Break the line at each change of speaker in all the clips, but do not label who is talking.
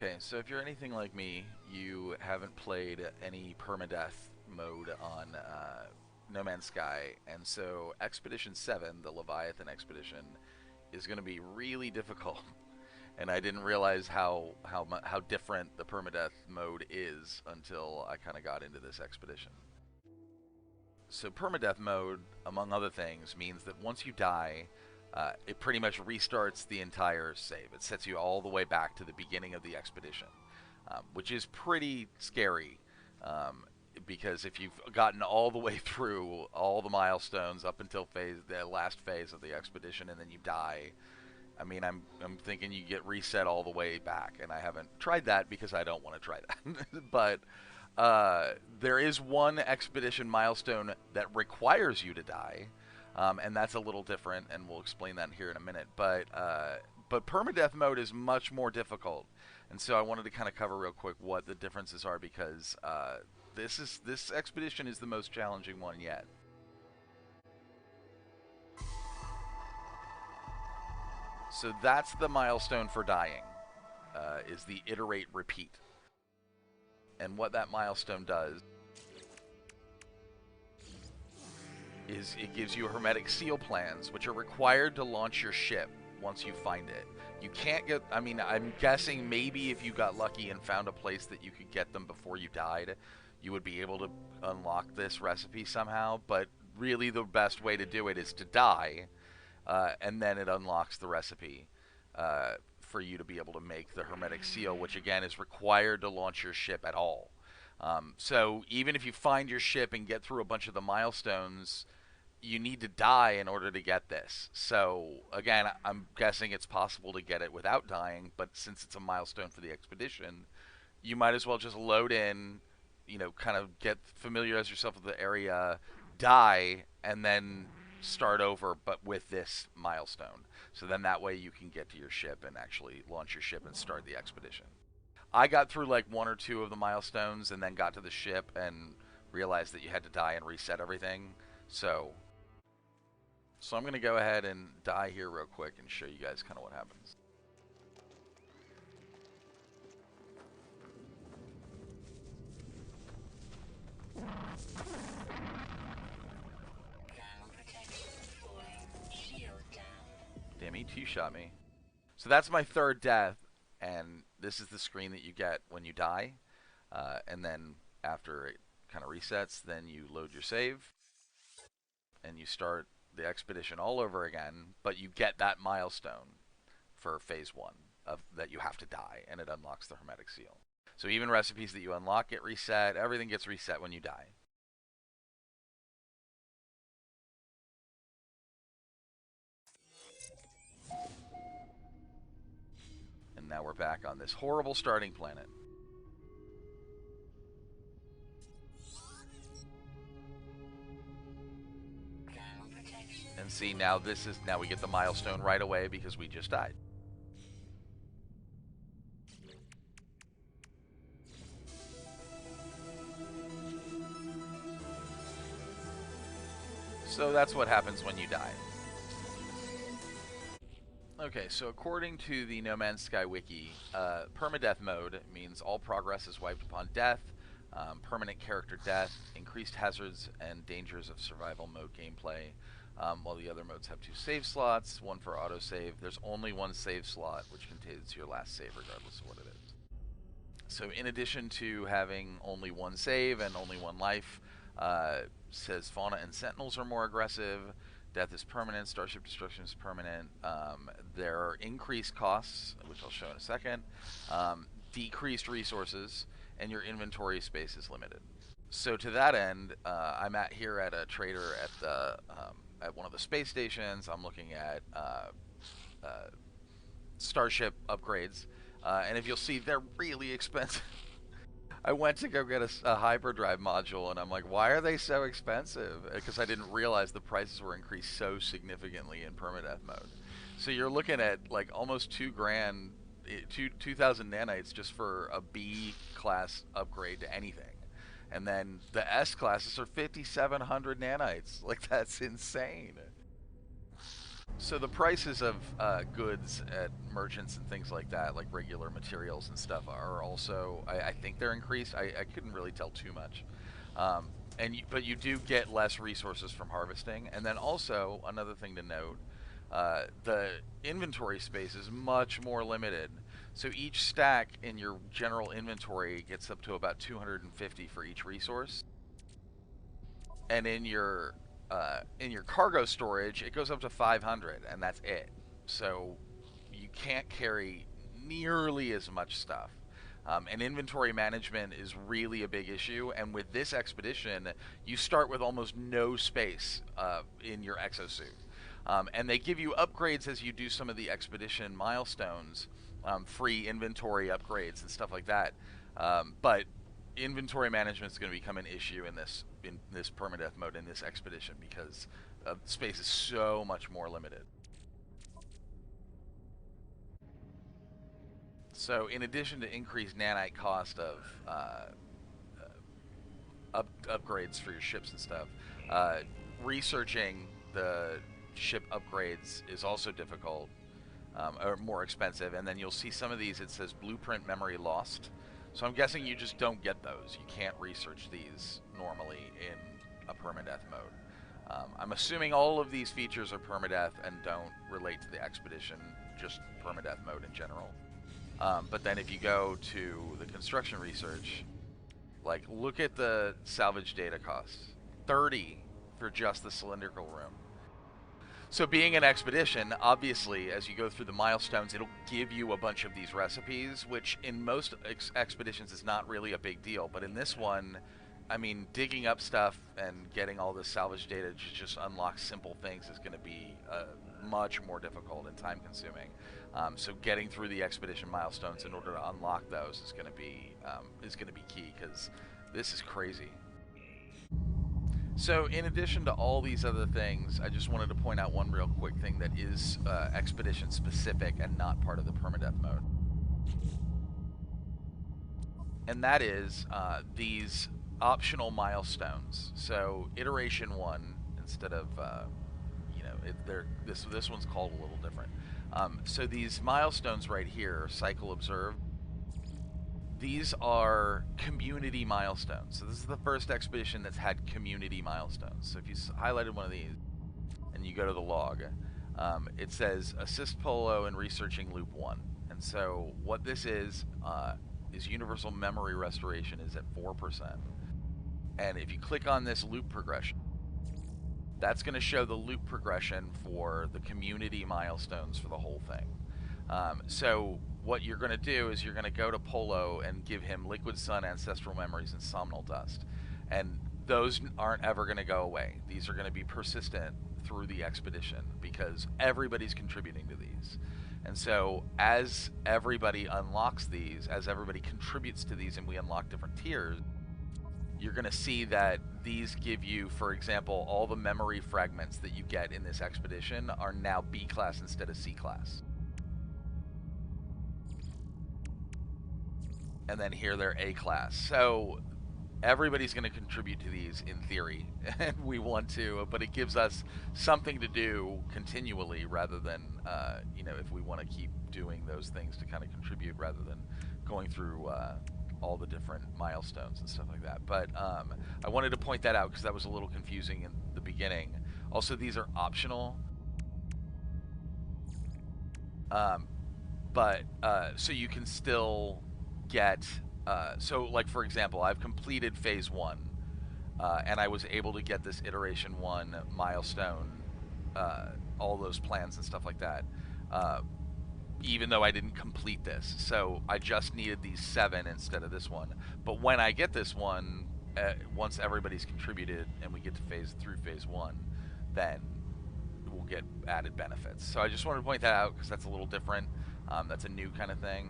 Okay, so if you're anything like me, you haven't played any permadeath mode on No Man's Sky, and so Expedition 7, the Leviathan expedition, is going to be really difficult. And I didn't realize how different the permadeath mode is until I kind of got into this expedition. So permadeath mode, among other things, means that once you die, it pretty much restarts the entire save. It sets you all the way back to the beginning of the expedition, which is pretty scary. Because if you've gotten all the way through all the milestones up until the last phase of the expedition, and then you die, I mean, I'm thinking you get reset all the way back, and I haven't tried that because I don't want to try that. But there is one expedition milestone that requires you to die, and that's a little different, and we'll explain that here in a minute. But permadeath mode is much more difficult, and so I wanted to kind of cover real quick what the differences are because this expedition is the most challenging one yet. So that's the milestone for dying, is the iterate repeat. And what that milestone does is it gives you hermetic seal plans, which are required to launch your ship once you find it. You can't get, I mean, I'm guessing maybe if you got lucky and found a place that you could get them before you died, you would be able to unlock this recipe somehow, but really the best way to do it is to die, and then it unlocks the recipe for you to be able to make the hermetic seal, which again is required to launch your ship at all. So even if you find your ship and get through a bunch of the milestones, you need to die in order to get this. So again, I'm guessing it's possible to get it without dying, but since it's a milestone for the expedition, you might as well just load in, kind of get familiarize yourself with the area, die, and then start over, but with this milestone. So then that way you can get to your ship and actually launch your ship and start the expedition. I got through like one or two of the milestones and then got to the ship and realized that you had to die and reset everything. So I'm going to go ahead and die here real quick and show you guys kind of what happens. Damn, he two-shot me. So that's my third death, and this is the screen that you get when you die. And then after it kind of resets, then you load your save, and you start the expedition all over again, but you get that milestone for phase one of that you have to die, and it unlocks the hermetic seal. So even recipes that you unlock get reset. Everything gets reset when you die. And now we're back on this horrible starting planet. And see, now we get the milestone right away because we just died. So that's what happens when you die. Okay, so according to the No Man's Sky wiki, permadeath mode means all progress is wiped upon death, permanent character death, increased hazards and dangers of survival mode gameplay, while the other modes have 2 save slots, one for autosave. There's only one save slot, which contains your last save regardless of what it is. So in addition to having only one save and only one life, says fauna and sentinels are more aggressive. Death is permanent. Starship destruction is permanent. There are increased costs, which I'll show in a second. Decreased resources, and your inventory space is limited. So to that end, I'm here at a trader at one of the space stations. I'm looking at starship upgrades, and if you'll see, they're really expensive. I went to go get a hyperdrive module, and I'm like, why are they so expensive? Because I didn't realize the prices were increased so significantly in permadeath mode. So you're looking at like almost 2,000 nanites just for a B class upgrade to anything. And then the S classes are 5,700 nanites. Like, that's insane. So the prices of goods at merchants and things like that, like regular materials and stuff, are also, I think they're increased. I couldn't really tell too much. But you do get less resources from harvesting. And then also, another thing to note, the inventory space is much more limited. So each stack in your general inventory gets up to about 250 for each resource. And in your cargo storage, it goes up to 500, and that's it. So you can't carry nearly as much stuff. And inventory management is really a big issue. And with this expedition, you start with almost no space in your exosuit. And they give you upgrades as you do some of the expedition milestones, free inventory upgrades and stuff like that. But inventory management is going to become an issue in this permadeath mode in this expedition because space is so much more limited. So in addition to increased nanite cost of upgrades for your ships and stuff, researching the ship upgrades is also difficult, or more expensive. And then you'll see some of these, it says blueprint memory lost. So I'm guessing you just don't get those. You can't research these normally in a permadeath mode. I'm assuming all of these features are permadeath and don't relate to the expedition, just permadeath mode in general. But then if you go to the construction research, like, look at the salvage data costs. 30 for just the cylindrical room. So being an expedition, obviously, as you go through the milestones, it'll give you a bunch of these recipes, which in most expeditions is not really a big deal. But in this one, I mean, digging up stuff and getting all this salvage data to just unlock simple things is going to be much more difficult and time-consuming. So getting through the expedition milestones in order to unlock those is going to be key, because this is crazy. So in addition to all these other things, I just wanted to point out one real quick thing that is expedition specific and not part of the permadeath mode. And that is these optional milestones. So iteration 1, instead of, this one's called a little different. So these milestones right here, cycle observed, these are community milestones. So this is the first expedition that's had community milestones. So if you highlighted one of these and you go to the log, it says assist Polo in researching loop 1. And so what this is universal memory restoration is at 4%. And if you click on this loop progression, that's going to show the loop progression for the community milestones for the whole thing. So what you're going to do is you're going to go to Polo and give him Liquid Sun, Ancestral Memories, and Somnal Dust. And those aren't ever going to go away. These are going to be persistent through the expedition because everybody's contributing to these. And so as everybody unlocks these, as everybody contributes to these and we unlock different tiers, you're going to see that these give you, for example, all the memory fragments that you get in this expedition are now B class instead of C class. And then here they're A class. So everybody's going to contribute to these in theory, and we want to, but it gives us something to do continually rather than, if we want to keep doing those things to kind of contribute rather than going through all the different milestones and stuff like that. But I wanted to point that out because that was a little confusing in the beginning. Also, these are optional. So you can still get, so like for example, I've completed phase 1, and I was able to get this iteration 1 milestone, all those plans and stuff like that, even though I didn't complete this. So I just needed these 7 instead of this one. But when I get this one, once everybody's contributed and we get to through phase 1, then we'll get added benefits. So I just wanted to point that out because that's a little different. That's a new kind of thing.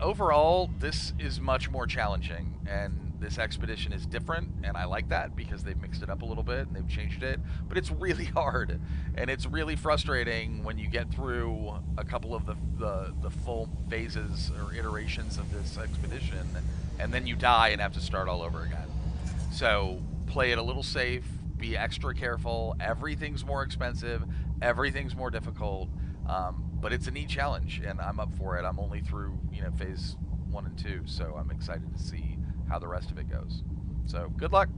Overall, this is much more challenging, and this expedition is different, and I like that because they've mixed it up a little bit and they've changed it, but it's really hard, and it's really frustrating when you get through a couple of the full phases or iterations of this expedition, and then you die and have to start all over again. So play it a little safe, be extra careful, everything's more expensive, Everything's more difficult, but it's a neat challenge, and I'm up for it. I'm only through phase 1 and 2, so I'm excited to see how the rest of it goes. So good luck.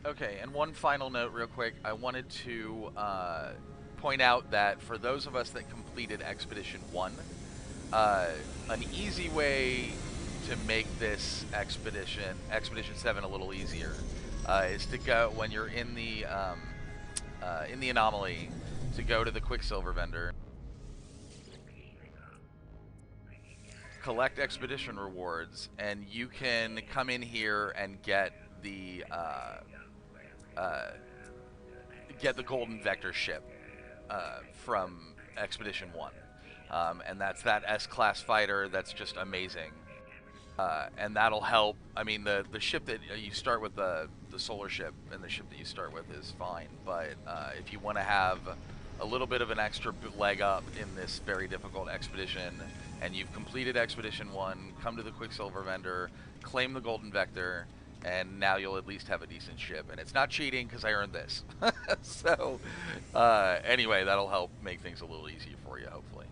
Okay, and one final note, real quick. I wanted to point out that for those of us that completed Expedition 1, uh, an easy way to make this Expedition 7, a little easier, is to go when you're in the anomaly, to go to the Quicksilver vendor, collect expedition rewards, and you can come in here and uh, get the golden vector ship from Expedition 1. And that's that S-class fighter that's just amazing. And that'll help. I mean, the ship that you start with, the solar ship, and the ship that you start with is fine. But if you want to have a little bit of an extra leg up in this very difficult expedition, and you've completed Expedition 1, come to the Quicksilver vendor, claim the Golden Vector, and now you'll at least have a decent ship. And it's not cheating because I earned this. So, anyway, that'll help make things a little easier for you, hopefully.